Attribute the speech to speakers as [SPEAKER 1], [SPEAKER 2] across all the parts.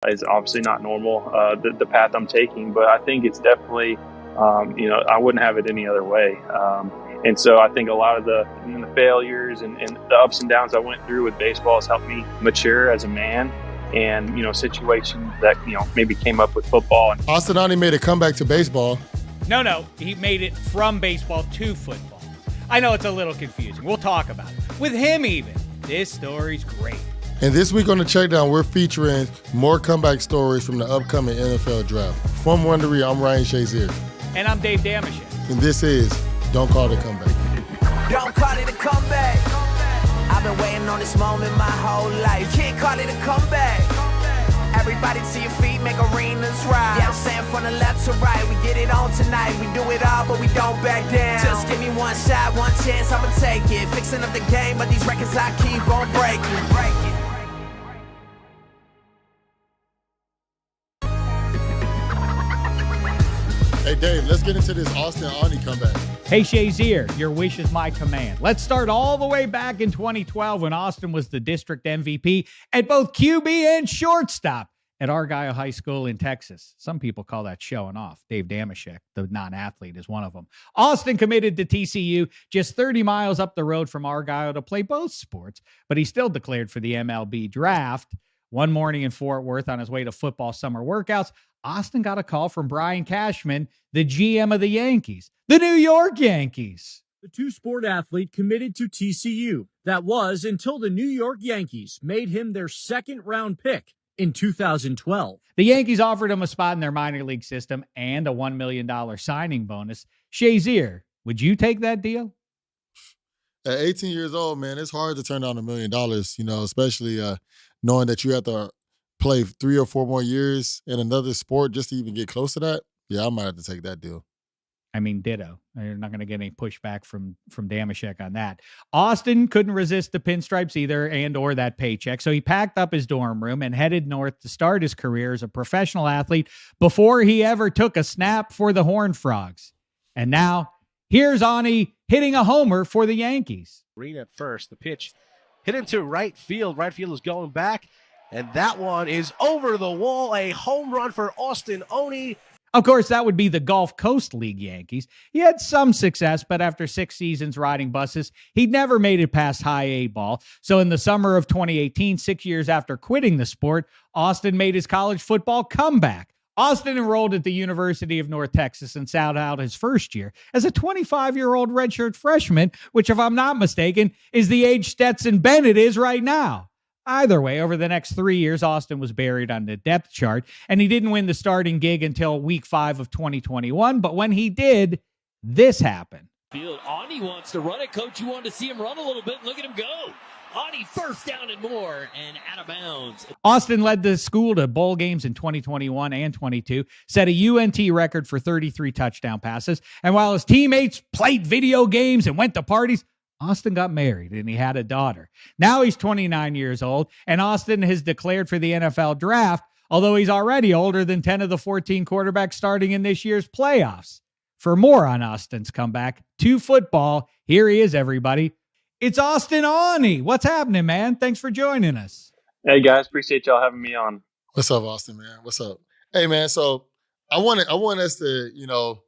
[SPEAKER 1] is obviously not normal, the path I'm taking, but I think it's definitely, I wouldn't have it any other way. And so I think a lot of the failures and the ups and downs I went through with baseball has helped me mature as a man. And, situations that, maybe came up with football.
[SPEAKER 2] Austin Aune made a comeback to baseball.
[SPEAKER 3] No, he made it from baseball to football. I know it's a little confusing. We'll talk about it. With him even, this story's great.
[SPEAKER 2] And this week on the Checkdown, we're featuring more comeback stories from the upcoming NFL draft. From Wondery, I'm Ryan Shazier.
[SPEAKER 3] And I'm Dave Damashek.
[SPEAKER 2] And this is Don't Call It a Comeback.
[SPEAKER 4] Don't call it a comeback. I've been waiting on this moment my whole life. Can't call it a comeback. Everybody to your feet, make arenas rise. Yeah, I'm saying from the left to right, we get it on tonight. We do it all, but we don't back down. Just give me one shot, one chance, I'ma take it. Fixing up the game, but these records I keep on breaking.
[SPEAKER 2] Hey, Dave, let's get into this Austin Aune comeback.
[SPEAKER 3] Hey, Shazier, your wish is my command. Let's start all the way back in 2012 when Austin was the district MVP at both QB and shortstop at Argyle High School in Texas. Some people call that showing off. Dave Damashek, the non-athlete, is one of them. Austin committed to TCU just 30 miles up the road from Argyle to play both sports, but he still declared for the MLB draft. One morning in Fort Worth on his way to football summer workouts, Austin got a call from Brian Cashman, the GM of the Yankees, the New York Yankees.
[SPEAKER 5] The two-sport athlete committed to TCU. That was until the New York Yankees made him their second-round pick in 2012.
[SPEAKER 3] The Yankees offered him a spot in their minor league system and a $1 million signing bonus. Shazier, would you take that deal?
[SPEAKER 2] At 18 years old, man, it's hard to turn down $1 million, especially knowing that you have to play 3 or 4 more years in another sport just to even get close to that. Yeah, I might have to take that deal.
[SPEAKER 3] I mean, ditto. You're not going to get any pushback from Damashek on that. Austin couldn't resist the pinstripes either or that paycheck, so he packed up his dorm room and headed north to start his career as a professional athlete before he ever took a snap for the Horned Frogs. And now, here's Aune hitting a homer for the Yankees.
[SPEAKER 6] Green at first. The pitch hit into right field. Right field is going back, and that one is over the wall. A home run for Austin Aune.
[SPEAKER 3] Of course, that would be the Gulf Coast League Yankees. He had some success, but after 6 seasons riding buses, he'd never made it past high A ball. So in the summer of 2018, 6 years after quitting the sport, Austin made his college football comeback. Austin enrolled at the University of North Texas and sat out his first year as a 25-year-old redshirt freshman, which, if I'm not mistaken, is the age Stetson Bennett is right now. Either way, over the next 3 years, Austin was buried on the depth chart, and he didn't win the starting gig until week 5 of 2021. But when he did, this happened.
[SPEAKER 7] Field, Aune wants to run it. Coach, you wanted to see him run a little bit. Look at him go. Aune first down and more and out of bounds.
[SPEAKER 3] Austin led the school to bowl games in 2021 and 22, set a UNT record for 33 touchdown passes. And while his teammates played video games and went to parties, Austin got married and he had a daughter. Now he's 29 years old, and Austin has declared for the NFL draft, although he's already older than 10 of the 14 quarterbacks starting in this year's playoffs. For more on Austin's comeback to football, here he is, everybody. It's Austin Aune. What's happening, man? Thanks for joining us.
[SPEAKER 1] Hey, guys. Appreciate y'all having me on.
[SPEAKER 2] What's up, Austin, man? What's up? Hey, man, so I want us to,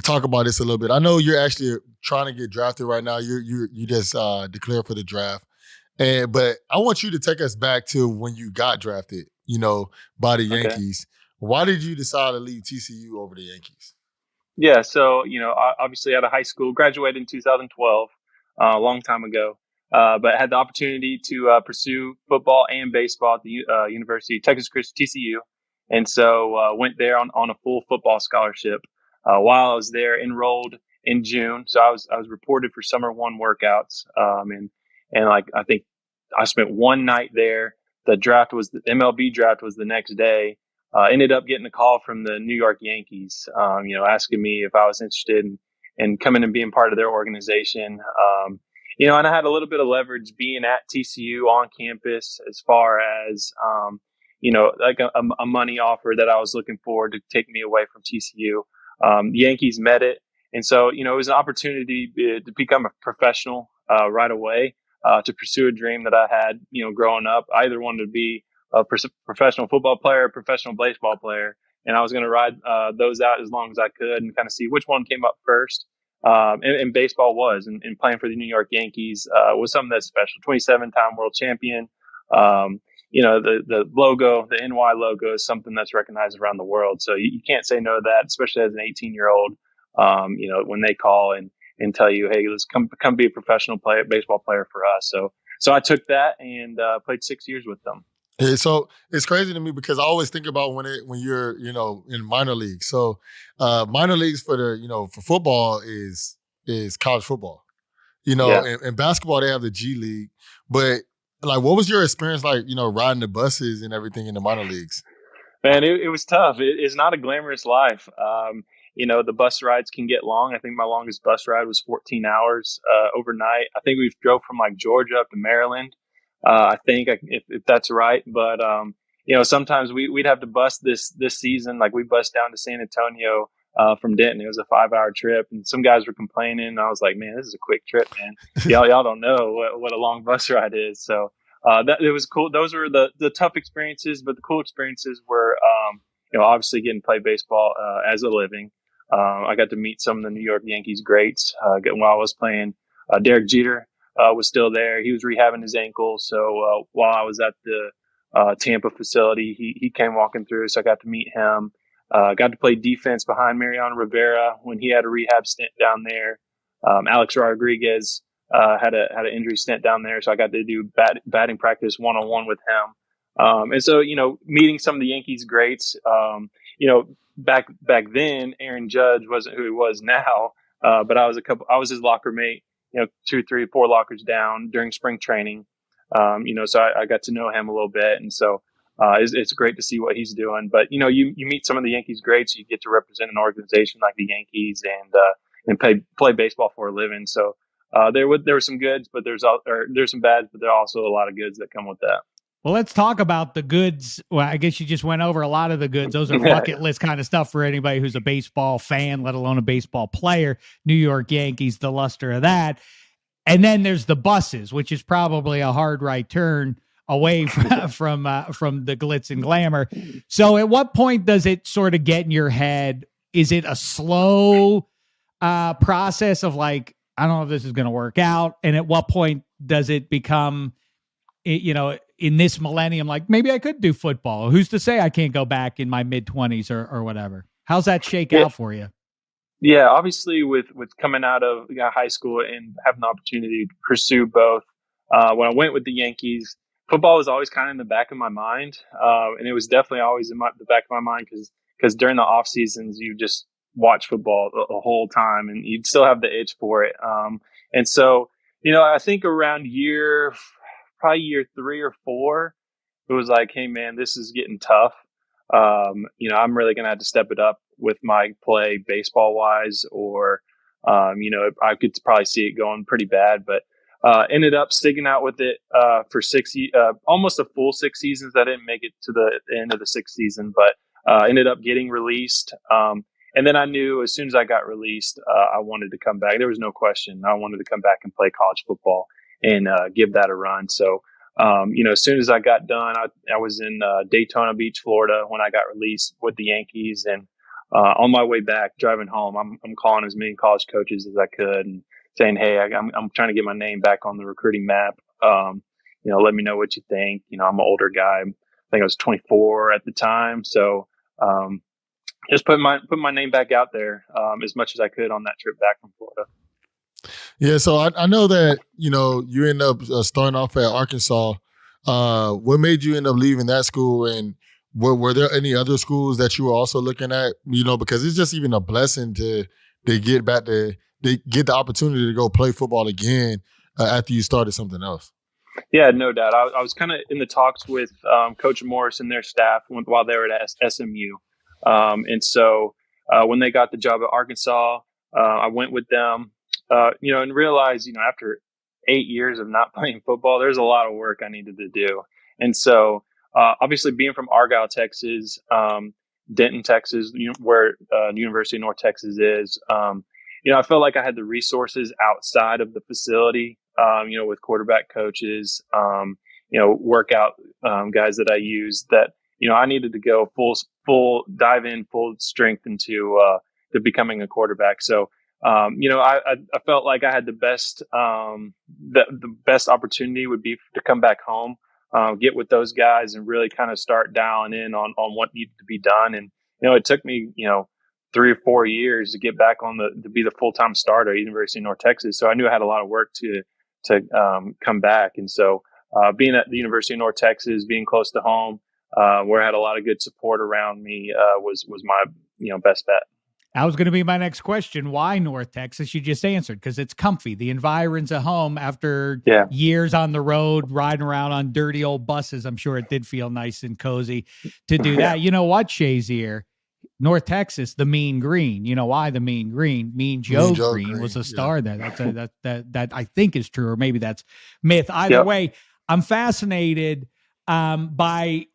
[SPEAKER 2] talk about this a little bit. I know you're actually trying to get drafted right now. You just declared for the draft, but I want you to take us back to when you got drafted, by the Yankees. Okay. Why did you decide to leave TCU over the Yankees?
[SPEAKER 1] Yeah, so obviously out of high school, graduated in 2012, a long time ago, but had the opportunity to pursue football and baseball at the University of Texas Christian TCU, and so went there on a full football scholarship. While I was there, enrolled in June, so I was reported for summer one workouts, and I think I spent one night there. The MLB draft was the next day. Ended up getting a call from the New York Yankees, asking me if I was interested in coming and being part of their organization. And I had a little bit of leverage being at TCU on campus as far as like a money offer that I was looking for to take me away from TCU. The Yankees met it. And so, it was an opportunity to become a professional right away, to pursue a dream that I had, growing up. I either wanted to be professional football player, professional baseball player, and I was going to ride those out as long as I could and kind of see which one came up first. And baseball was, and playing for the New York Yankees was something that's special. 27-time world champion. The logo, the NY logo, is something that's recognized around the world. So you can't say no to that, especially as an 18-year-old. When they call and tell you, hey, let's come be a professional baseball player for us. So I took that and played 6 years with them.
[SPEAKER 2] Yeah, so it's crazy to me because I always think about when you're in minor leagues. So minor leagues for football is college football.
[SPEAKER 1] Yeah.
[SPEAKER 2] In basketball they have the G League, but like, what was your experience like? Riding the buses and everything in the minor leagues.
[SPEAKER 1] Man, it was tough. It's not a glamorous life. The bus rides can get long. I think my longest bus ride was 14 hours overnight. I think we've drove from like Georgia up to Maryland. I think if that's right. But, sometimes we'd have to bus this season. Like we bussed down to San Antonio from Denton. It was a 5-hour trip, and some guys were complaining. And I was like, man, this is a quick trip, man. Y'all don't know what a long bus ride is. So it was cool. Those were the tough experiences, but the cool experiences were, obviously getting to play baseball as a living. I got to meet some of the New York Yankees greats while I was playing. Derek Jeter was still there. He was rehabbing his ankle. So while I was at the Tampa facility, he came walking through. So I got to meet him. Got to play defense behind Mariano Rivera when he had a rehab stint down there. Alex Rodriguez had an injury stint down there, so I got to do batting practice one-on-one with him. And so, meeting some of the Yankees greats, back then, Aaron Judge wasn't who he was now, but I was his locker mate, 2, 3, 4 lockers down during spring training. So I got to know him a little bit, and so it's great to see what he's doing. But you meet some of the Yankees greats, you get to represent an organization like the Yankees and play baseball for a living. So there were some goods, but there's some bads, but there are also a lot of goods that come with that.
[SPEAKER 3] Well, let's talk about the goods. Well, I guess you just went over a lot of the goods. Those are bucket list kind of stuff for anybody who's a baseball fan, let alone a baseball player. New York Yankees, the luster of that. And then there's the buses, which is probably a hard right turn away from the glitz and glamour. So at what point does it sort of get in your head? Is it a slow process of like, I don't know if this is going to work out? And at what point does it become, in this millennium, like maybe I could do football? Who's to say I can't go back in my mid-20s or whatever? How's that shake out for you?
[SPEAKER 1] Yeah, obviously with coming out of high school and having the opportunity to pursue both, when I went with the Yankees, football was always kind of in the back of my mind. And it was definitely always in the back of my mind because during the off seasons, you just watch football the whole time and you'd still have the itch for it. And so, I think around probably year 3 or 4, it was like, hey man, this is getting tough. I'm really going to have to step it up with my play baseball wise, or, I could probably see it going pretty bad, but, ended up sticking out with it, for almost a full 6 seasons. I didn't make it to the end of the 6th season, but, ended up getting released. And then I knew as soon as I got released, I wanted to come back. There was no question. I wanted to come back and play college football and give that a run. So, as soon as I got done, I was in Daytona Beach, Florida when I got released with the Yankees. And on my way back, driving home, I'm calling as many college coaches as I could and saying, hey, I'm trying to get my name back on the recruiting map. Let me know what you think. I'm an older guy. I think I was 24 at the time. So just put my name back out there as much as I could on that trip back from Florida.
[SPEAKER 2] Yeah, so I know that, you end up starting off at Arkansas. What made you end up leaving that school, and were there any other schools that you were also looking at? Because it's just even a blessing to get the opportunity to go play football again after you started something else.
[SPEAKER 1] Yeah, no doubt. I was kind of in the talks with Coach Morris and their staff while they were at SMU. And so when they got the job at Arkansas, I went with them. And realized, after 8 years of not playing football, there's a lot of work I needed to do. And so, obviously being from Argyle, Texas, Denton, Texas, where University of North Texas is, I felt like I had the resources outside of the facility, with quarterback coaches, workout guys that I used that, I needed to go full dive in, full strength into to becoming a quarterback. So, I felt like I had the best the best opportunity would be to come back home, get with those guys, and really kind of start dialing in on what needed to be done. And it took me 3 or 4 years to get back to be the full-time starter at University of North Texas. So I knew I had a lot of work to come back. And so being at the University of North Texas, being close to home, where I had a lot of good support around me, was my best bet.
[SPEAKER 3] That was going to be my next question. Why North Texas? You just answered, because it's comfy. The environs at home after years on the road, riding around on dirty old buses. I'm sure it did feel nice and cozy to do that. You know what, Shazier? North Texas, the Mean Green. You know why the Mean Green? Mean Joe Green was a star there. That I think is true, or maybe that's myth. Either way, I'm fascinated by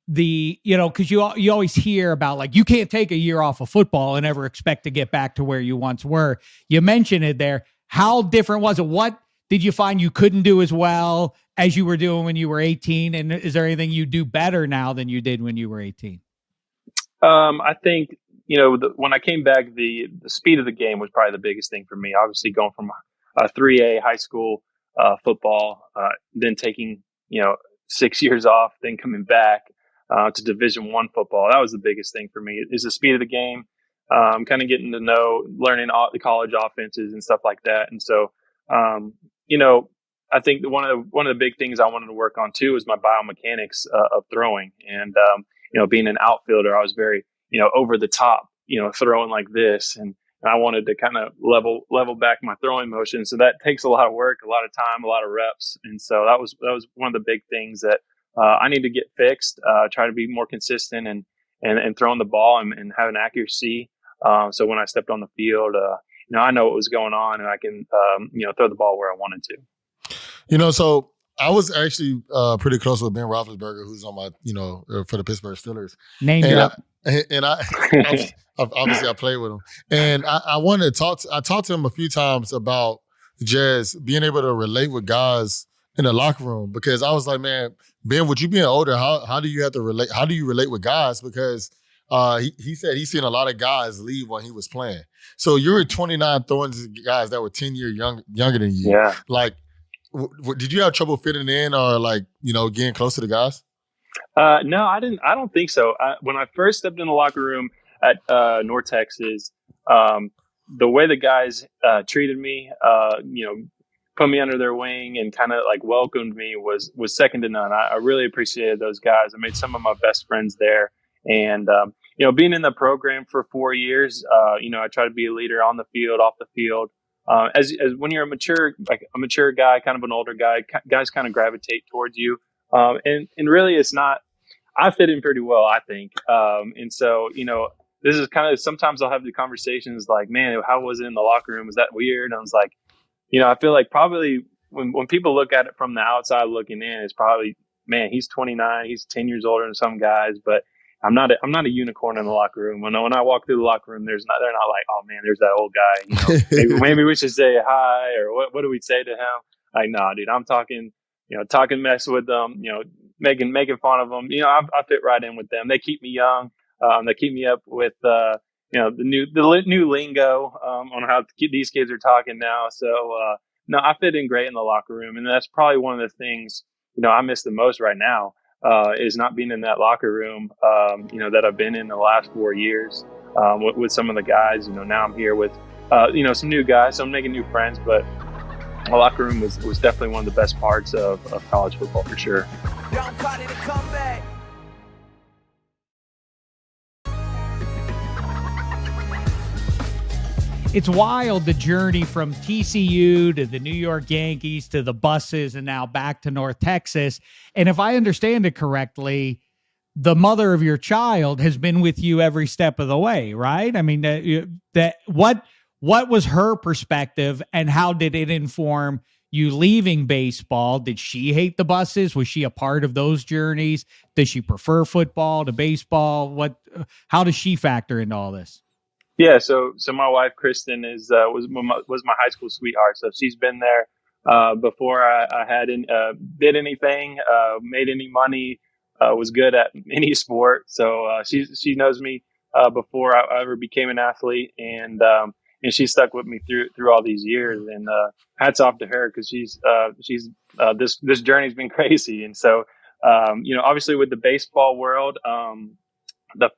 [SPEAKER 3] the, because you always hear about, like, you can't take a year off of football and ever expect to get back to where you once were. You mentioned it there. How different was it? What did you find you couldn't do as well as you were doing when you were 18? And is there anything you do better now than you did when you were 18?
[SPEAKER 1] I think, when I came back, the speed of the game was probably the biggest thing for me. Obviously, going from a 3A high school football, then taking, 6 years off, then coming back to Division I football. That was the biggest thing for me, is the speed of the game, kind of getting to know, learning all the college offenses and stuff like that. And so, I think one of the big things I wanted to work on too was my biomechanics of throwing. And, being an outfielder, I was very, over the top, throwing like this. And I wanted to kind of level back my throwing motion. So that takes a lot of work, a lot of time, a lot of reps. And so that was one of the big things that I need to get fixed, try to be more consistent and throwing the ball and having accuracy. So when I stepped on the field, I know what was going on, and I can, throw the ball where I wanted to.
[SPEAKER 2] So I was actually pretty close with Ben Roethlisberger, who's on my, for the Pittsburgh Steelers.
[SPEAKER 3] Name drop.
[SPEAKER 2] Obviously I played with him, and I wanted to I talked to him a few times about just being able to relate with guys in the locker room, because I was like, man, Ben, with you being older, how do you have to relate? How do you relate with guys? Because he said he's seen a lot of guys leave when he was playing. So you were 29 throwing to guys that were 10 years younger than you.
[SPEAKER 1] Yeah.
[SPEAKER 2] Like, did you have trouble fitting in, or getting close to the guys?
[SPEAKER 1] No, I didn't. I don't think so. When I first stepped in the locker room at North Texas, the way the guys treated me, put me under their wing and kind of like welcomed me was second to none. I really appreciated those guys. I made some of my best friends there, and being in the program for 4 years, I try to be a leader on the field, off the field. As when you're a mature guy, kind of an older guy, guys kind of gravitate towards you. And really it's not, I fit in pretty well, I think. And so, this is kind of, sometimes I'll have the conversations like, man, how was it in the locker room? Was that weird? And I was like, I feel like probably when people look at it from the outside looking in, it's probably, man, he's 29, he's 10 years older than some guys, but I'm not a unicorn in the locker room. When I walk through the locker room, they're not like, oh man, there's that old guy. Maybe we should say hi, or what do we say to him? Like, nah, dude, I'm talking mess with them, making fun of them. I fit right in with them. They keep me young. They keep me up with the new lingo on how these kids are talking now. So no, I fit in great in the locker room, and that's probably one of the things I miss the most right now. Is not being in that locker room, that I've been in the last 4 years with some of the guys. Now I'm here with, some new guys, so I'm making new friends. But the locker room was definitely one of the best parts of college football for sure.
[SPEAKER 4] Don't call it a comeback.
[SPEAKER 3] It's wild, the journey from TCU to the New York Yankees to the buses and now back to North Texas. And if I understand it correctly, the mother of your child has been with you every step of the way, right? I mean, what was her perspective, and how did it inform you leaving baseball? Did she hate the buses? Was she a part of those journeys? Does she prefer football to baseball? How does she factor into all this?
[SPEAKER 1] Yeah, so my wife Kristen was my high school sweetheart. So she's been there before I had did anything, made any money, was good at any sport. So she knows me before I ever became an athlete, and she stuck with me through all these years. And hats off to her, because this journey's been crazy. And so obviously with the baseball world, the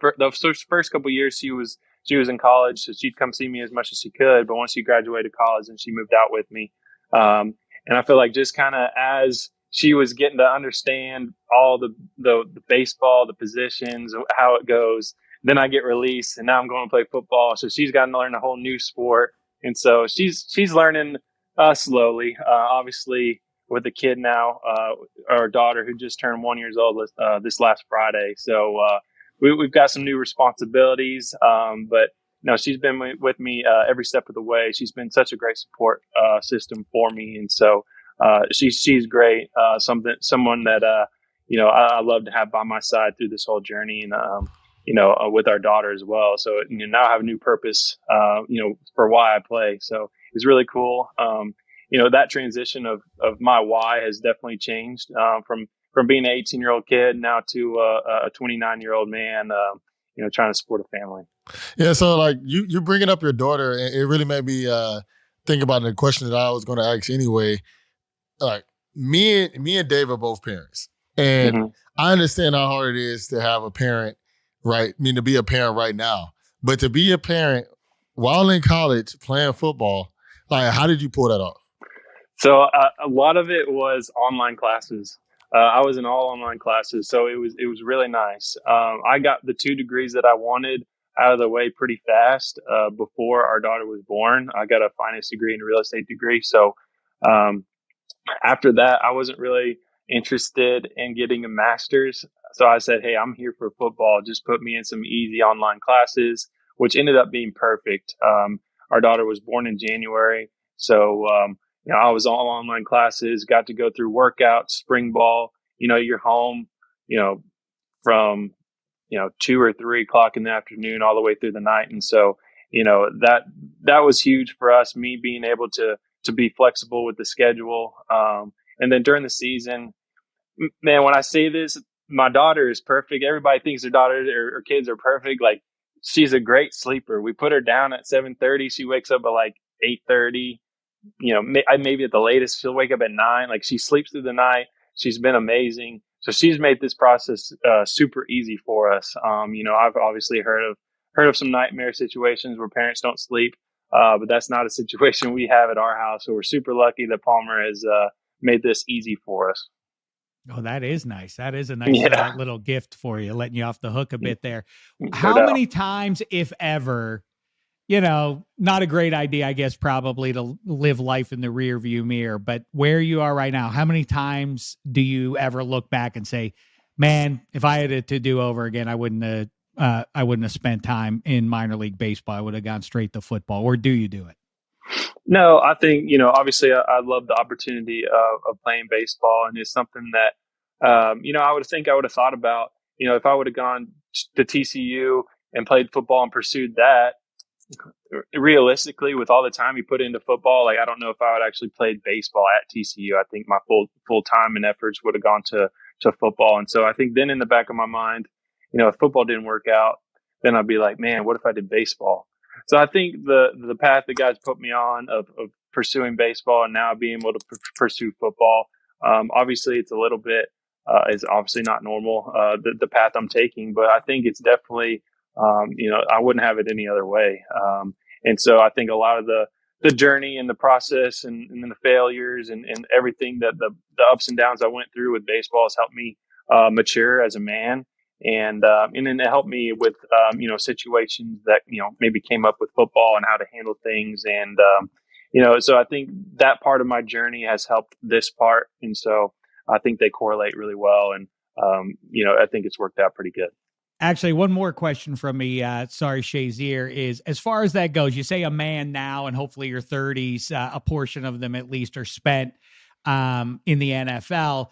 [SPEAKER 1] first couple of years she was in college, so she'd come see me as much as she could. But once she graduated college, and she moved out with me. And I feel like just kind of as she was getting to understand all the baseball, the positions, how it goes, then I get released, and now I'm going to play football. So she's got to learn a whole new sport, and so she's learning slowly. Obviously, with a kid now, our daughter who just turned 1 year old this last Friday. So we've got some new responsibilities, but no, she's been with me every step of the way. She's been such a great support system for me, and so she's great. Someone that I love to have by my side through this whole journey, and with our daughter as well. So now I have a new purpose, for why I play. So it's really cool. That transition of my why has definitely changed from being an 18-year-old kid now to a 29-year-old man, trying to support a family.
[SPEAKER 2] Yeah, so like you bringing up your daughter, and it really made me think about the question that I was going to ask anyway. Like me and Dave are both parents, and
[SPEAKER 1] Mm-hmm.
[SPEAKER 2] I understand how hard it is to have a parent, right? I mean, to be a parent right now, but to be a parent while in college playing football, like how did you pull that off?
[SPEAKER 1] So a lot of it was online classes. I was in all online classes, so it was really nice. I got the 2 degrees that I wanted out of the way pretty fast before our daughter was born. I got a finance degree and a real estate degree. So after that, I wasn't really interested in getting a master's. So I said, hey, I'm here for football. Just put me in some easy online classes, which ended up being perfect. Our daughter was born in January. So I was all online classes, got to go through workouts, spring ball. You're home, from 2 or 3 o'clock in the afternoon all the way through the night. And so, that was huge for us, me being able to be flexible with the schedule. And then during the season, man, when I say this, my daughter is perfect. Everybody thinks their daughter or kids are perfect. Like, she's a great sleeper. We put her down at 7:30. She wakes up at like 8:30. Maybe at the latest she'll wake up at 9. Like, she sleeps through the night. She's been amazing. So she's made this process super easy for us. I've obviously heard of some nightmare situations where parents don't sleep, but that's not a situation we have at our house. So we're super lucky that Palmer has made this easy for us.
[SPEAKER 3] Oh, that is nice. That is a nice little gift for you, letting you off the hook a bit there. How many times, if ever, not a great idea, I guess, probably to live life in the rear view mirror, but where you are right now, how many times do you ever look back and say, man, if I had it to do over again, I wouldn't have spent time in minor league baseball. I would have gone straight to football. Or do you do it?
[SPEAKER 1] No, I think, obviously I love the opportunity of playing baseball, and it's something that, I would have thought about, if I would have gone to TCU and played football and pursued that. Realistically, with all the time you put into football, like, I don't know if I would actually played baseball at TCU. I think my full time and efforts would have gone to football. And so I think then in the back of my mind, if football didn't work out, then I'd be like, man, what if I did baseball? So I think the path that God's put me on of pursuing baseball and now being able to pursue football, obviously it's a little bit, is obviously not normal, the path I'm taking, but I think it's definitely, I wouldn't have it any other way. And so I think a lot of the journey and the process and then the failures and everything that the ups and downs I went through with baseball has helped me mature as a man. And then it helped me with, situations that, maybe came up with football and how to handle things. And, so I think that part of my journey has helped this part. And so I think they correlate really well. And, I think it's worked out pretty good.
[SPEAKER 3] Actually, one more question from me. Sorry, Shazier, is as far as that goes, you say a man now, and hopefully your 30s, a portion of them at least are spent in the NFL.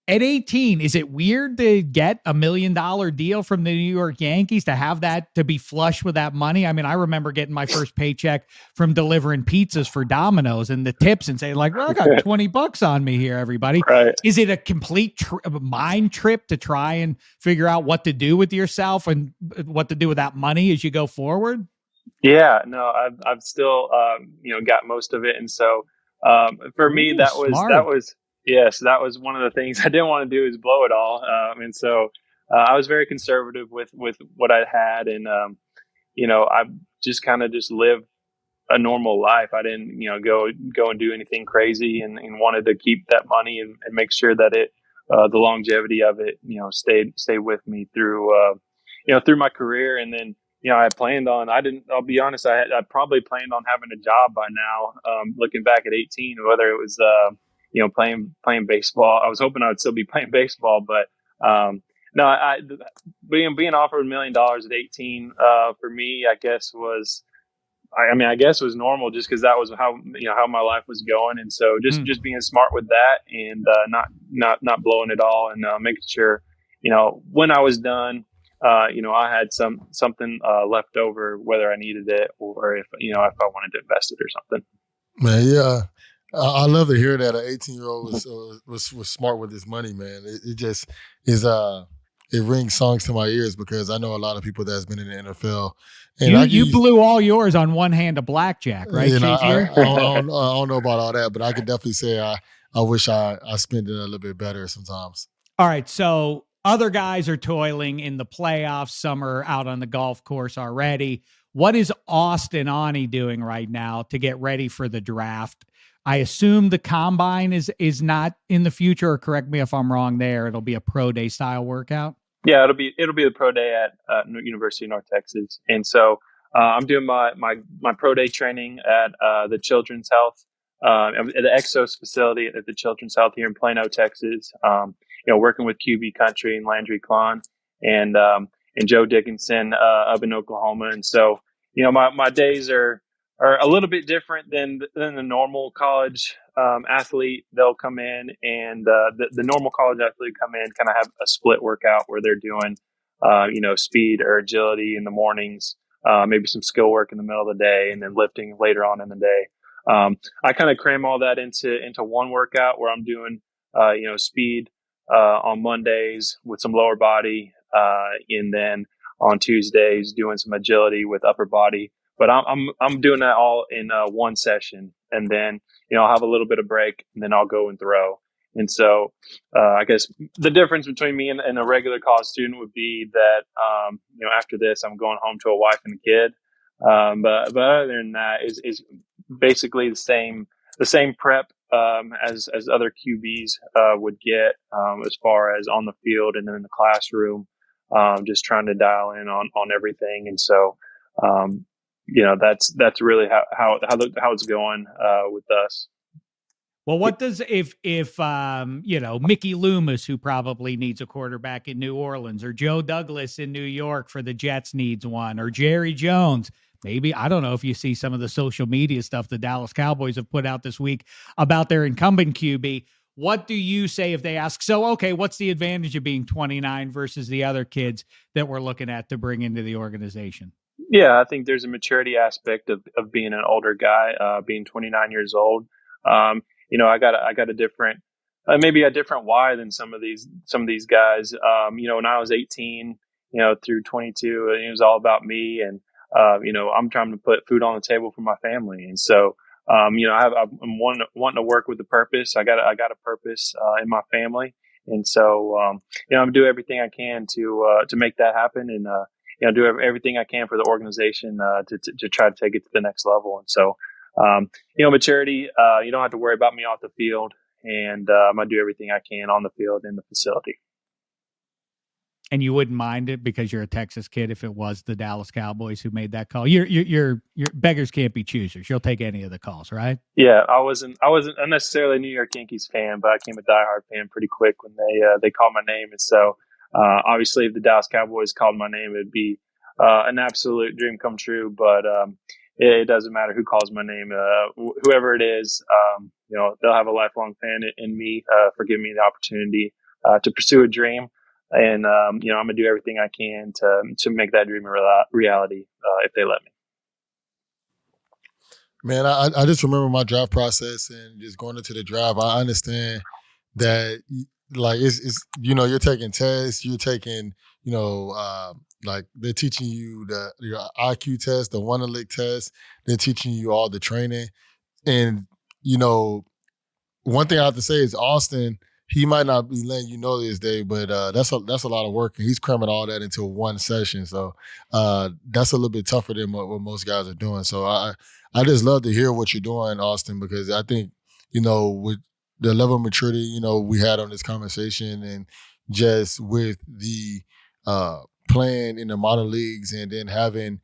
[SPEAKER 3] At 18, is it weird to get $1 million deal from the New York Yankees, to have that, to be flush with that money? I mean, I remember getting my first paycheck from delivering pizzas for Domino's and the tips and saying like, well, I got $20 on me here, everybody.
[SPEAKER 1] Right.
[SPEAKER 3] Is it a complete mind trip to try and figure out what to do with yourself and what to do with that money as you go forward?
[SPEAKER 1] Yeah, no, I've still, got most of it. And so, for me, that
[SPEAKER 3] smart.
[SPEAKER 1] was, yes, that was one of the things I didn't want to do, is blow it all. And so, I was very conservative with what I had. And, I just kind of just lived a normal life. I didn't, go and do anything crazy, and wanted to keep that money and make sure that the longevity of it, stayed with me through, through my career. And then, I'll be honest, I probably planned on having a job by now. Looking back at 18, whether it was, playing baseball. I was hoping I would still be playing baseball, but, no, being offered $1 million at 18, for me, I guess was normal, just because that was how my life was going. And so just being smart with that, and, not blowing it all, and, making sure, when I was done, I had something left over, whether I needed it or if I wanted to invest it or something.
[SPEAKER 2] Man, yeah, I love to hear that an 18-year-old was smart with his money, man. It just is it rings songs to my ears, because I know a lot of people that's been in the NFL. And
[SPEAKER 3] you blew all yours on one hand of blackjack, right?
[SPEAKER 2] I don't know about all that, but I could definitely say I wish I spent it a little bit better sometimes.
[SPEAKER 3] All right, so other guys are toiling in the playoffs. Some are out on the golf course already. What is Austin Aune doing right now to get ready for the draft? I assume the combine is not in the future, or correct me if I'm wrong there. It'll be a pro day style workout.
[SPEAKER 1] Yeah, it'll be the pro day at University of North Texas. And so, I'm doing my pro day training at the Children's Health, at the Exos facility at the Children's Health here in Plano, Texas. Working with QB Country and Landry Klon and Joe Dickinson up in Oklahoma. And so, my days are a little bit different than the normal college athlete. They'll come in, and the normal college athlete come in, kind of have a split workout where they're doing speed or agility in the mornings, maybe some skill work in the middle of the day, and then lifting later on in the day. I kind of cram all that into one workout where I'm doing speed on Mondays with some lower body, and then on Tuesdays doing some agility with upper body. But I'm doing that all in one session, and then I'll have a little bit of break, and then I'll go and throw. And so I guess the difference between me and a regular college student would be that after this I'm going home to a wife and a kid. But other than that, is basically the same prep as other QBs would get, as far as on the field and then in the classroom, just trying to dial in on everything. And so, that's really how it's going with us.
[SPEAKER 3] Well, what does if Mickey Loomis, who probably needs a quarterback in New Orleans, or Joe Douglas in New York for the Jets needs one, or Jerry Jones? Maybe, I don't know if you see some of the social media stuff the Dallas Cowboys have put out this week about their incumbent QB. What do you say if they ask, so, okay, what's the advantage of being 29 versus the other kids that we're looking at to bring into the organization?
[SPEAKER 1] Yeah, I think there's a maturity aspect of being an older guy, being 29 years old. I got a different, maybe a different why than some of these guys. When I was 18, through 22, it was all about me, and I'm trying to put food on the table for my family. And so, I'm wanting to work with a purpose. I got a purpose in my family, and so I'm gonna do everything I can to make that happen, and do everything I can for the organization to try to take it to the next level. And so, maturity. You don't have to worry about me off the field, and I'm gonna do everything I can on the field in the facility.
[SPEAKER 3] And you wouldn't mind it because you're a Texas kid if it was the Dallas Cowboys who made that call. You're beggars can't be choosers. You'll take any of the calls, right?
[SPEAKER 1] Yeah, I wasn't necessarily a New York Yankees fan, but I became a diehard fan pretty quick when they called my name. And so obviously, if the Dallas Cowboys called my name, it'd be an absolute dream come true. But it doesn't matter who calls my name. Whoever it is, they'll have a lifelong fan in me for giving me the opportunity to pursue a dream. And, I'm going to do everything I can to make that dream a reality if they let me.
[SPEAKER 2] Man, I just remember my draft process and just going into the draft. I understand that, like, it's you're taking tests, you're taking, like they're teaching you your IQ test, the Wondery test. They're teaching you all the training. And, one thing I have to say is Austin, he might not be letting you know this day, but that's a lot of work, and he's cramming all that into one session. So that's a little bit tougher than what most guys are doing. So I just love to hear what you're doing, Austin, because I think with the level of maturity we had on this conversation, and just with the playing in the minor leagues and then having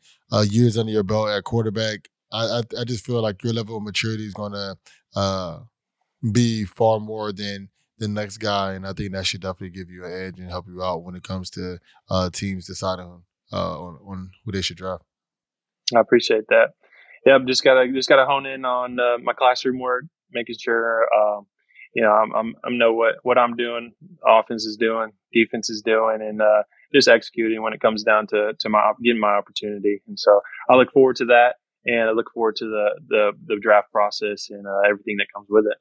[SPEAKER 2] years under your belt at quarterback, I just feel like your level of maturity is going to be far more than the next guy, and I think that should definitely give you an edge and help you out when it comes to teams deciding on who they should draft.
[SPEAKER 1] I appreciate that. Yeah, just gotta hone in on my classroom work, making sure I know what I'm doing, offense is doing, defense is doing, and just executing when it comes down to getting my opportunity. And so I look forward to that, and I look forward to the draft process and everything that comes with it.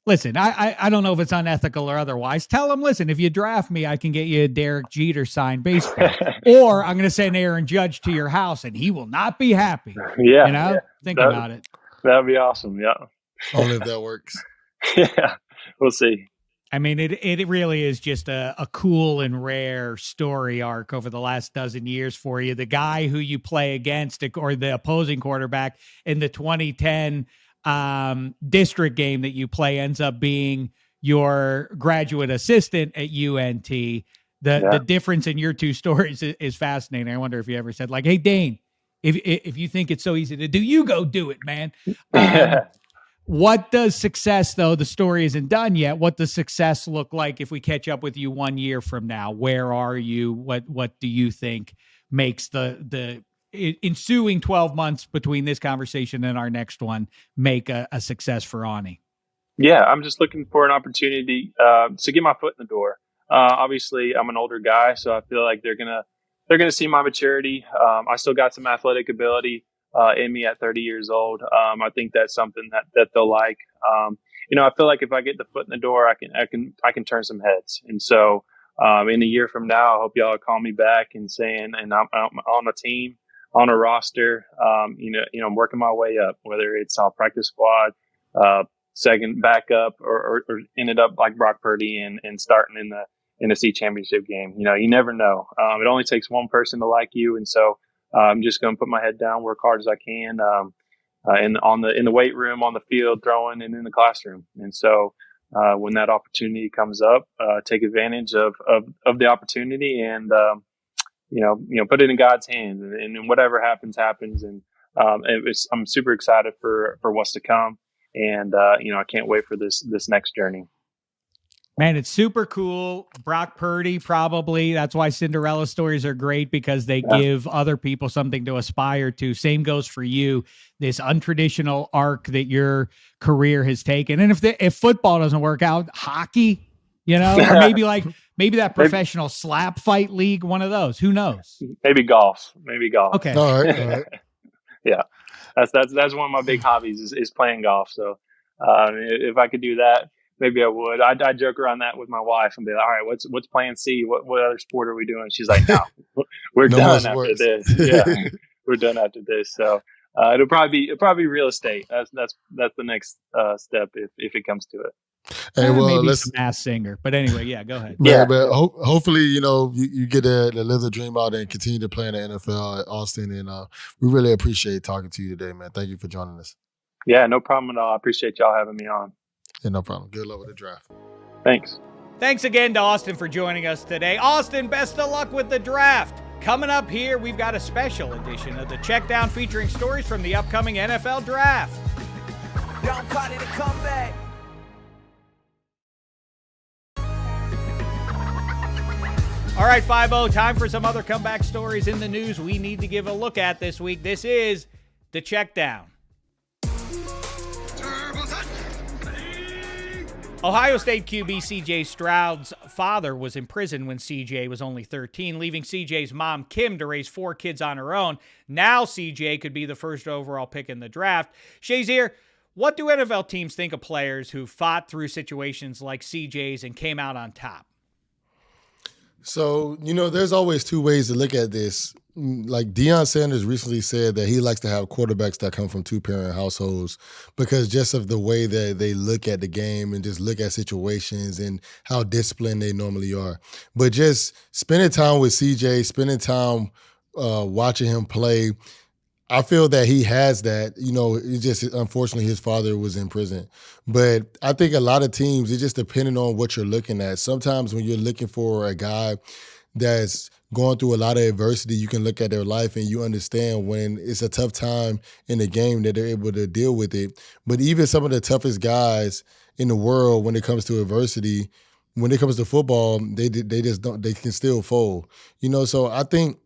[SPEAKER 3] Listen, I don't know if it's unethical or otherwise. Tell him, listen, if you draft me, I can get you a Derek Jeter signed baseball. Or I'm going to send Aaron Judge to your house, and he will not be happy.
[SPEAKER 1] Yeah.
[SPEAKER 3] Think about it.
[SPEAKER 1] That would be awesome, yeah.
[SPEAKER 2] Only if that works.
[SPEAKER 1] Yeah, we'll see.
[SPEAKER 3] I mean, it really is just a cool and rare story arc over the last dozen years for you. The guy who you play against, or the opposing quarterback in the 2010 district game that you play, ends up being your graduate assistant at UNT. The difference in your two stories is fascinating. I wonder if you ever said, like, hey, Dane, if you think it's so easy to do, you go do it, man. What does success, though, the story isn't done yet, what does success look like if we catch up with you 1 year from now? Where are you? What do you think makes the ensuing 12 months between this conversation and our next one make a success for Aune?
[SPEAKER 1] Yeah, I'm just looking for an opportunity to get my foot in the door. Obviously, I'm an older guy, so I feel like they're gonna see my maturity. I still got some athletic ability in me at 30 years old. I think that's something that they'll like. I feel like if I get the foot in the door, I can turn some heads. And so in a year from now, I hope y'all call me back and saying, and I'm on a team, on a roster, I'm working my way up, whether it's on practice squad, second backup, or ended up like Brock Purdy and starting in the C championship game. You never know. It only takes one person to like you. And so I'm just going to put my head down, work hard as I can, in the weight room, on the field, throwing, and in the classroom. And so when that opportunity comes up, take advantage of the opportunity and put it in God's hands, and whatever happens. And I'm super excited for what's to come, and I can't wait for this next journey.
[SPEAKER 3] Man, it's super cool. Brock Purdy, probably. That's why Cinderella stories are great, because they give other people something to aspire to. Same goes for you, this untraditional arc that your career has taken. And if football doesn't work out, hockey, or maybe that professional slap fight league, one of those. Who knows? Maybe golf.
[SPEAKER 1] Okay.
[SPEAKER 2] All right.
[SPEAKER 1] Yeah. That's one of my big hobbies is playing golf. So if I could do that, maybe I would. I joke around that with my wife and be like, all right, what's plan C? What other sport are we doing? She's like, no, we're done after this. Yeah, we're done after this. So it'll probably be real estate. That's the next step if it comes to it.
[SPEAKER 2] Hey, well,
[SPEAKER 3] maybe some Masked Singer. But anyway, yeah, go ahead.
[SPEAKER 2] Yeah, but hopefully, you get to live the dream out and continue to play in the NFL at Austin. And we really appreciate talking to you today, man. Thank you for joining us.
[SPEAKER 1] Yeah, no problem at all. I appreciate y'all having me on.
[SPEAKER 2] Yeah, no problem. Good luck with the draft.
[SPEAKER 1] Thanks.
[SPEAKER 3] Thanks again to Austin for joining us today. Austin, best of luck with the draft. Coming up here, we've got a special edition of the Check Down featuring stories from the upcoming NFL draft.
[SPEAKER 4] Don't call it a comeback.
[SPEAKER 3] All right, 5-0, time for some other comeback stories in the news we need to give a look at this week. This is the Check Down. Ohio State QB CJ Stroud's father was in prison when CJ was only 13, leaving CJ's mom, Kim, to raise 4 kids on her own. Now CJ could be the first overall pick in the draft. Shazier, what do NFL teams think of players who fought through situations like CJ's and came out on top?
[SPEAKER 2] So, there's always 2 ways to look at this. Like Deion Sanders recently said that he likes to have quarterbacks that come from 2-parent households because just of the way that they look at the game and just look at situations and how disciplined they normally are. But just spending time with CJ, spending time watching him play, I feel that he has that. It's just unfortunately his father was in prison. But I think a lot of teams, it's just depending on what you're looking at. Sometimes when you're looking for a guy that's going through a lot of adversity, you can look at their life and you understand when it's a tough time in the game that they're able to deal with it. But even some of the toughest guys in the world, when it comes to adversity, when it comes to football, they just don't. They can still fold. So I think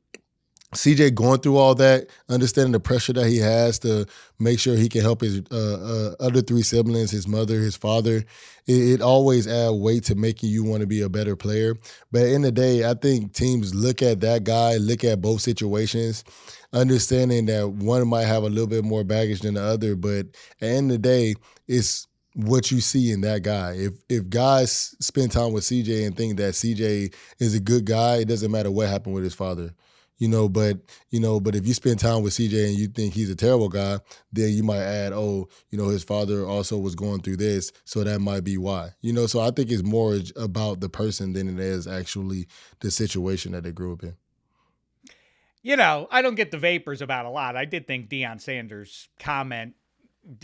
[SPEAKER 2] CJ going through all that, understanding the pressure that he has to make sure he can help his other 3 siblings, his mother, his father, it always adds weight to making you want to be a better player. But at the end of the day, I think teams look at that guy, look at both situations, understanding that one might have a little bit more baggage than the other. But at the end of the day, it's what you see in that guy. If guys spend time with CJ and think that CJ is a good guy, it doesn't matter what happened with his father. But if you spend time with CJ and you think he's a terrible guy, then you might add, his father also was going through this, so that might be why. So I think it's more about the person than it is actually the situation that they grew up in.
[SPEAKER 3] I don't get the vapors about a lot. I did think Deion Sanders' comment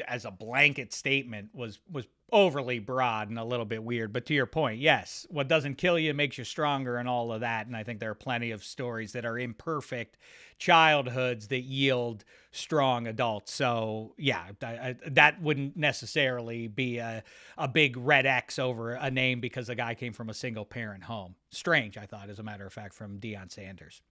[SPEAKER 3] as a blanket statement was overly broad and a little bit weird. But to your point, yes, what doesn't kill you makes you stronger and all of that. And I think there are plenty of stories that are imperfect childhoods that yield strong adults. So yeah, that wouldn't necessarily be a big red X over a name because the guy came from a single parent home. Strange, I thought, as a matter of fact, from Deion Sanders.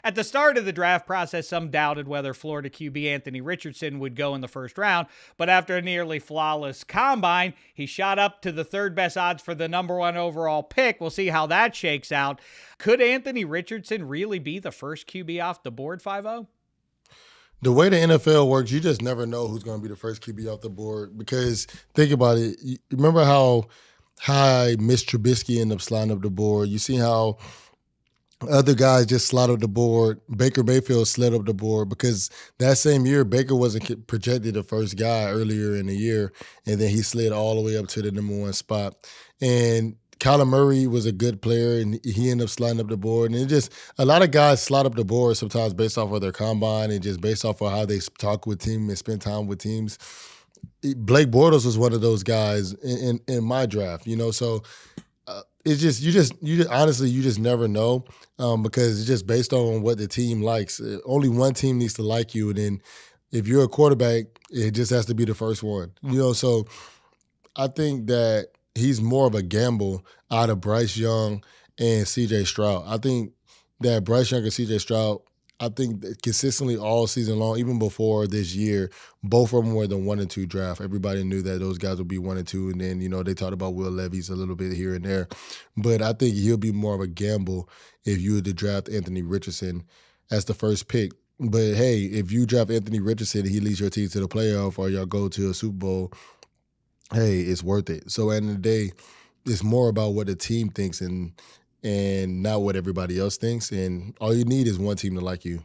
[SPEAKER 3] At the start of the draft process, some doubted whether Florida QB Anthony Richardson would go in the first round, but after a nearly flawless combine, he shot up to the 3rd best odds for the number 1 overall pick. We'll see how that shakes out. Could Anthony Richardson really be the first QB off the board, 5-0?
[SPEAKER 2] The way the NFL works, you just never know who's going to be the first QB off the board because think about it. You remember how high Mitch Trubisky ended up sliding up the board. You see how other guys just slide up the board. Baker Mayfield slid up the board because that same year, Baker wasn't projected the first guy earlier in the year, and then he slid all the way up to the number 1 spot. And Kyler Murray was a good player, and he ended up sliding up the board. And it just a lot of guys slide up the board sometimes based off of their combine and just based off of how they talk with teams and spend time with teams. Blake Bortles was one of those guys in my draft, So it's just you just honestly you just never know because it's just based on what the team likes. Only one team needs to like you, and then if you're a quarterback, it just has to be the first one. So I think that he's more of a gamble out of Bryce Young and CJ Stroud. I think that Bryce Young and CJ Stroud, I think that consistently all season long, even before this year, both of them were the 1 and 2 draft. Everybody knew that those guys would be 1 and 2, and then, they talked about Will Levis a little bit here and there. But I think he'll be more of a gamble if you were to draft Anthony Richardson as the first pick. But, hey, if you draft Anthony Richardson and he leads your team to the playoff or y'all go to a Super Bowl, hey, it's worth it. So at the end of the day, it's more about what the team thinks and not what everybody else thinks. And all you need is one team to like you.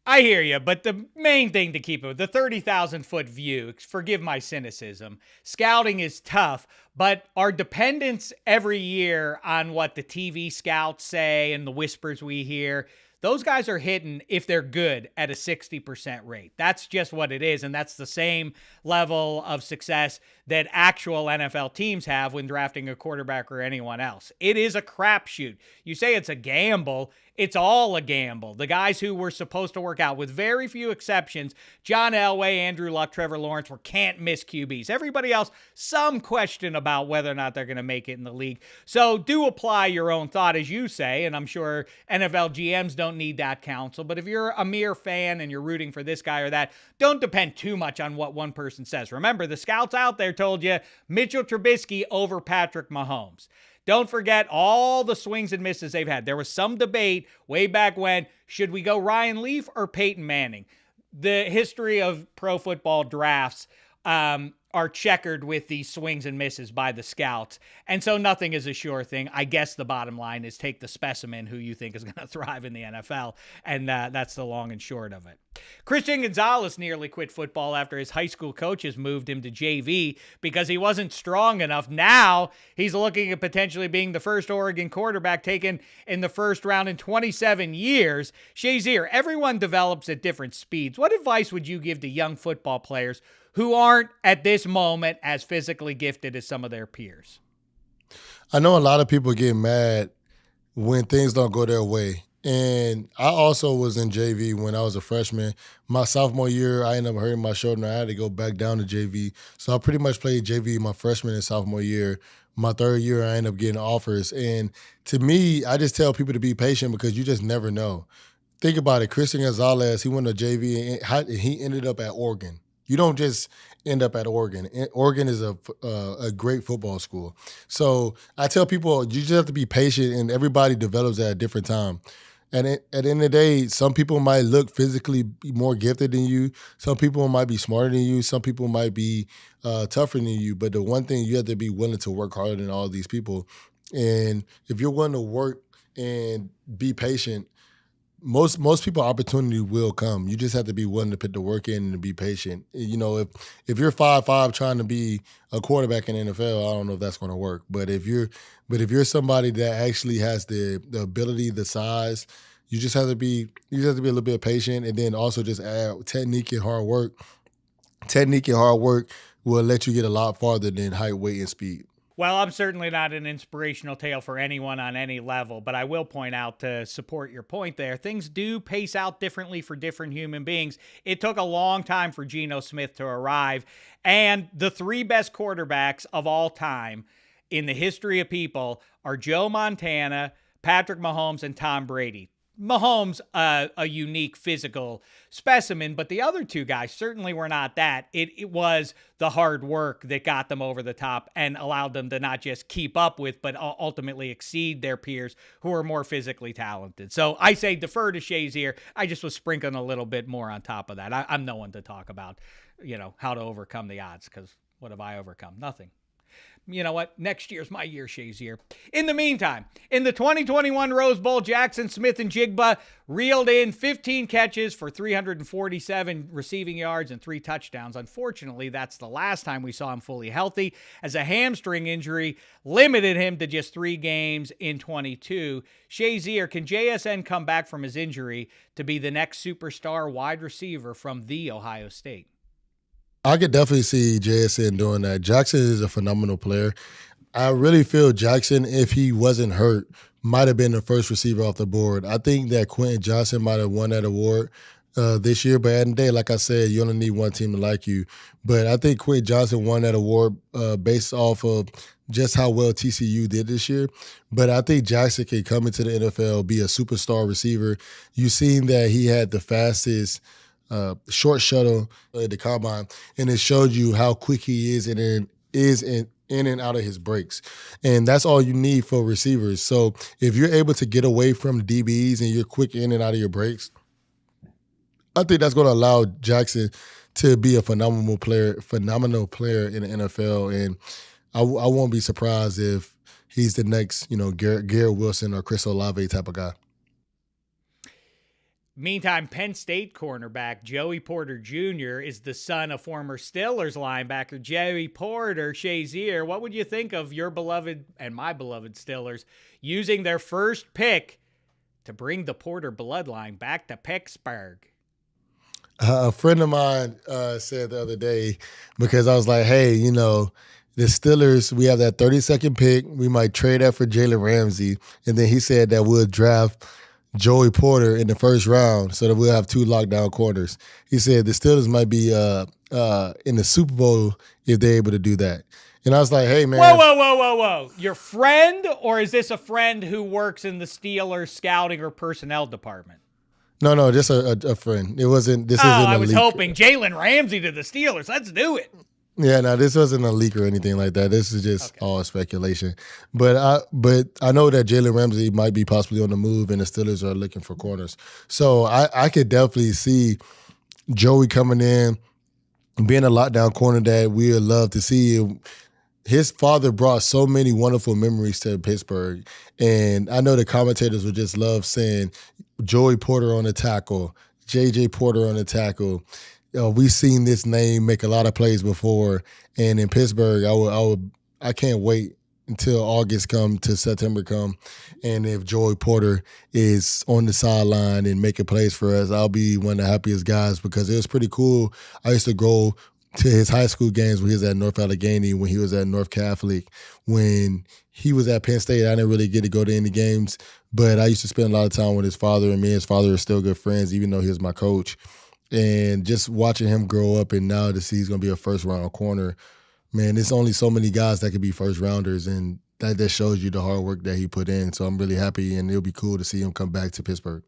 [SPEAKER 3] I hear you, but the main thing to keep it, the 30,000-foot view, forgive my cynicism, scouting is tough, but our dependence every year on what the TV scouts say and the whispers we hear, those guys are hitting, if they're good, at a 60% rate. That's just what it is, and that's the same level of success that actual NFL teams have when drafting a quarterback or anyone else. It is a crapshoot. You say it's a gamble. It's all a gamble. The guys who were supposed to work out, with very few exceptions, John Elway, Andrew Luck, Trevor Lawrence, were can't-miss QBs. Everybody else, some question about whether or not they're going to make it in the league. So do apply your own thought, as you say, and I'm sure NFL GMs don't don't need that counsel. But if you're a mere fan and you're rooting for this guy or that, don't depend too much on what one person says. Remember, the scouts out there told you Mitchell Trubisky over Patrick Mahomes. Don't forget all the swings and misses they've had. There was some debate way back when, should we go Ryan Leaf or Peyton Manning? The history of pro football drafts are checkered with these swings and misses by the scouts. And so nothing is a sure thing. I guess the bottom line is take the specimen who you think is going to thrive in the NFL. And that's the long and short of it. Christian Gonzalez nearly quit football after his high school coaches moved him to JV because he wasn't strong enough. Now he's looking at potentially being the first Oregon quarterback taken in the first round in 27 years. Shazier, everyone develops at different speeds. What advice would you give to young football players who aren't at this moment as physically gifted as some of their peers?
[SPEAKER 2] I know a lot of people get mad when things don't go their way. And I also was in JV when I was a freshman. My sophomore year, I ended up hurting my shoulder, and I had to go back down to JV. So I pretty much played JV my freshman and sophomore year. My third year, I ended up getting offers. And to me, I just tell people to be patient because you just never know. Think about it. Christian Gonzalez, he went to JV, and he ended up at Oregon. You don't just end up at Oregon. Oregon is a great football school. So I tell people you just have to be patient, and everybody develops at a different time. And at the end of the day, some people might look physically more gifted than you. Some people might be smarter than you. Some people might be tougher than you. But the one thing, you have to be willing to work harder than all these people. And if you're willing to work and be patient, most people, opportunity will come. You just have to be willing to put the work in and to be patient. You know, if you're 5'5" trying to be a quarterback in the NFL, I don't know if that's going to work. But if you're somebody that actually has the ability, the size, you just have to be a little bit patient, and then also just add technique and hard work. Technique and hard work will let you get a lot farther than height, weight, and speed.
[SPEAKER 3] Well, I'm certainly not an inspirational tale for anyone on any level, but I will point out, to support your point there, things do pace out differently for different human beings. It took a long time for Geno Smith to arrive, and the three best quarterbacks of all time in the history of people are Joe Montana, Patrick Mahomes, and Tom Brady. Mahomes, a unique physical specimen, but the other two guys certainly were not that. It was the hard work that got them over the top and allowed them to not just keep up with, but ultimately exceed their peers who are more physically talented. So I say defer to Shazier. I just was sprinkling a little bit more on top of that. I'm no one to talk about, how to overcome the odds, because what have I overcome? Nothing. You know what? Next year's my year, Shazier. In the meantime, in the 2021 Rose Bowl, Jaxson Smith-Njigba reeled in 15 catches for 347 receiving yards and 3 touchdowns. Unfortunately, that's the last time we saw him fully healthy, as a hamstring injury limited him to just 3 games in 22. Shazier, can JSN come back from his injury to be the next superstar wide receiver from the Ohio State?
[SPEAKER 2] I could definitely see JSN doing that. Jaxson is a phenomenal player. I really feel Jaxson, if he wasn't hurt, might have been the first receiver off the board. I think that Quentin Johnson might have won that award this year, but at the end of the day, like I said, you only need one team to like you. But I think Quentin Johnson won that award based off of just how well TCU did this year. But I think Jaxson can come into the NFL, be a superstar receiver. You've seen that he had the fastest short shuttle at the combine, and it showed you how quick he is in and out of his breaks. And that's all you need for receivers. So if you're able to get away from DBs and you're quick in and out of your breaks, I think that's going to allow Jaxson to be a phenomenal player in the NFL. And I won't be surprised if he's the next, Garrett Wilson or Chris Olave type of guy.
[SPEAKER 3] Meantime, Penn State cornerback Joey Porter Jr. is the son of former Steelers linebacker Joey Porter. Shazier, what would you think of your beloved and my beloved Steelers using their first pick to bring the Porter bloodline back to Pittsburgh?
[SPEAKER 2] A friend of mine said the other day, because I was like, hey, the Steelers, we have that 32nd pick. We might trade that for Jalen Ramsey. And then he said that we'll draft Joey Porter in the first round so that we'll have 2 lockdown corners. He said the Steelers might be in the Super Bowl if they're able to do that. And I was like, hey, man.
[SPEAKER 3] Whoa. Your friend, or is this a friend who works in the Steelers scouting or personnel department?
[SPEAKER 2] No, just a friend. It wasn't, this isn't
[SPEAKER 3] I
[SPEAKER 2] a
[SPEAKER 3] was
[SPEAKER 2] leak.
[SPEAKER 3] hoping Jalen Ramsey to the Steelers. Let's do it.
[SPEAKER 2] Yeah, no, this wasn't a leak or anything like that. This is just all speculation. But I know that Jalen Ramsey might be possibly on the move, and the Steelers are looking for corners. So I could definitely see Joey coming in, being a lockdown corner that we would love to see. His father brought so many wonderful memories to Pittsburgh, and I know the commentators would just love saying Joey Porter on the tackle, J.J. Porter on the tackle. We've seen this name make a lot of plays before, and in Pittsburgh, I can't wait until August come to September come, and if Joey Porter is on the sideline and making plays for us, I'll be one of the happiest guys because it was pretty cool. I used to go to his high school games when he was at North Allegheny, when he was at North Catholic, when he was at Penn State. I didn't really get to go to any games, but I used to spend a lot of time with his father, and me and his father are still good friends, even though he was my coach. And just watching him grow up, and now to see he's going to be a first-round corner, man, there's only so many guys that could be first-rounders, and that shows you the hard work that he put in. So I'm really happy, and it'll be cool to see him come back to Pittsburgh.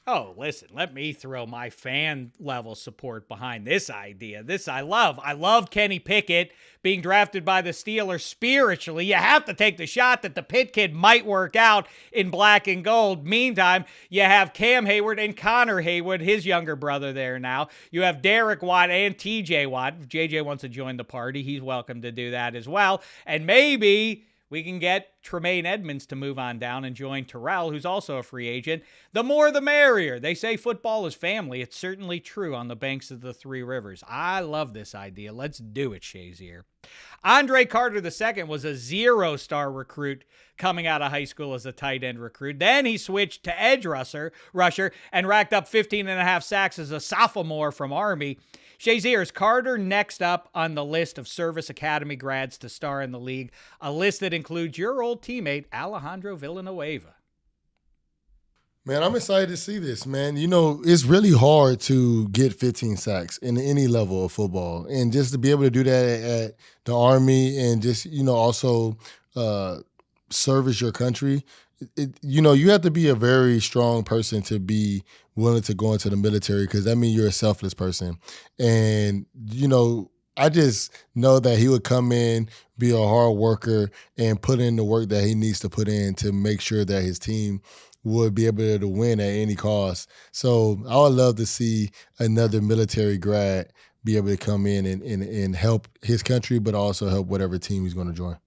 [SPEAKER 3] Oh, listen, let me throw my fan level support behind this idea. This I love. I love Kenny Pickett being drafted by the Steelers spiritually. You have to take the shot that the Pitt kid might work out in black and gold. Meantime, you have Cam Hayward and Connor Hayward, his younger brother there now. You have Derek Watt and TJ Watt. If JJ wants to join the party, he's welcome to do that as well. And maybe we can get Tremaine Edmonds to move on down and join Terrell, who's also a free agent. The more the merrier. They say football is family. It's certainly true on the banks of the Three Rivers. I love this idea. Let's do it, Shazier. Andre Carter II was a 0-star recruit coming out of high school as a tight end recruit. Then he switched to edge rusher and racked up 15.5 sacks as a sophomore from Army. Shazier, is Carter next up on the list of Service Academy grads to star in the league, a list that includes your old teammate, Alejandro Villanueva?
[SPEAKER 2] Man, I'm excited to see this, man. You know, it's really hard to get 15 sacks in any level of football. And just to be able to do that at the Army and just, you know, also service your country, you have to be a very strong person to be willing to go into the military, because that means you're a selfless person. And, you know, I just know that he would come in, be a hard worker, and put in the work that he needs to put in to make sure that his team would be able to win at any cost. So I would love to see another military grad be able to come in and help his country, but also help whatever team he's going to join.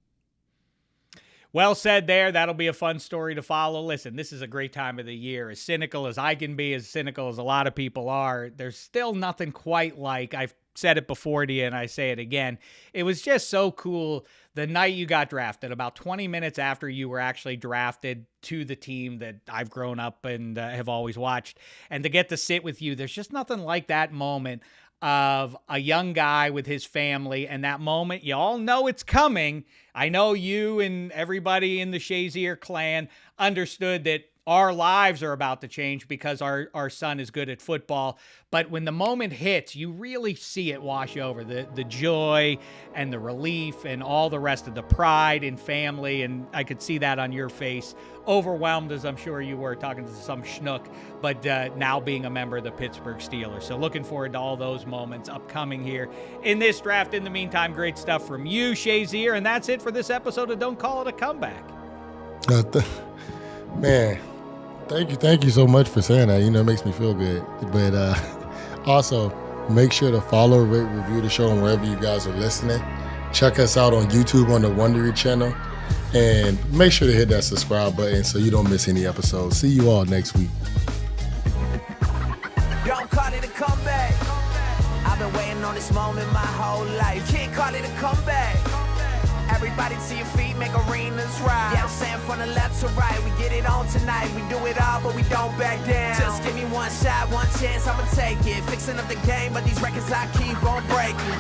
[SPEAKER 3] Well said there. That'll be a fun story to follow. Listen, this is a great time of the year. As cynical as I can be, as cynical as a lot of people are, there's still nothing quite like, I've said it before to you and I say it again, it was just so cool the night you got drafted, about 20 minutes after you were actually drafted to the team that I've grown up and have always watched, and to get to sit with you, there's just nothing like that moment of a young guy with his family, and that moment, you all know it's coming. I know you and everybody in the Shazier clan understood that our lives are about to change because our son is good at football. But when the moment hits, you really see it wash over, the joy and the relief and all the rest of the pride in family. And I could see that on your face, overwhelmed as I'm sure you were talking to some schnook, but now being a member of the Pittsburgh Steelers. So looking forward to all those moments upcoming here in this draft. In the meantime, great stuff from you, Shazier. And that's it for this episode of Don't Call It a Comeback.
[SPEAKER 2] Man, thank you so much for saying that. You know, it makes me feel good. But also, make sure to follow, rate, review the show, and wherever you guys are listening. Check us out on YouTube on the Wondery channel. And make sure to hit that subscribe button so you don't miss any episodes. See you all next week.
[SPEAKER 4] Don't call it a comeback. I've been waiting on this moment my whole life. Can't call it a comeback. Everybody to your feet, make arenas ride. Yeah, I'm saying from the left to right, we get it on tonight. We do it all, but we don't back down. Just give me one shot, one chance, I'ma take it. Fixing up the game, but these records I keep on breaking.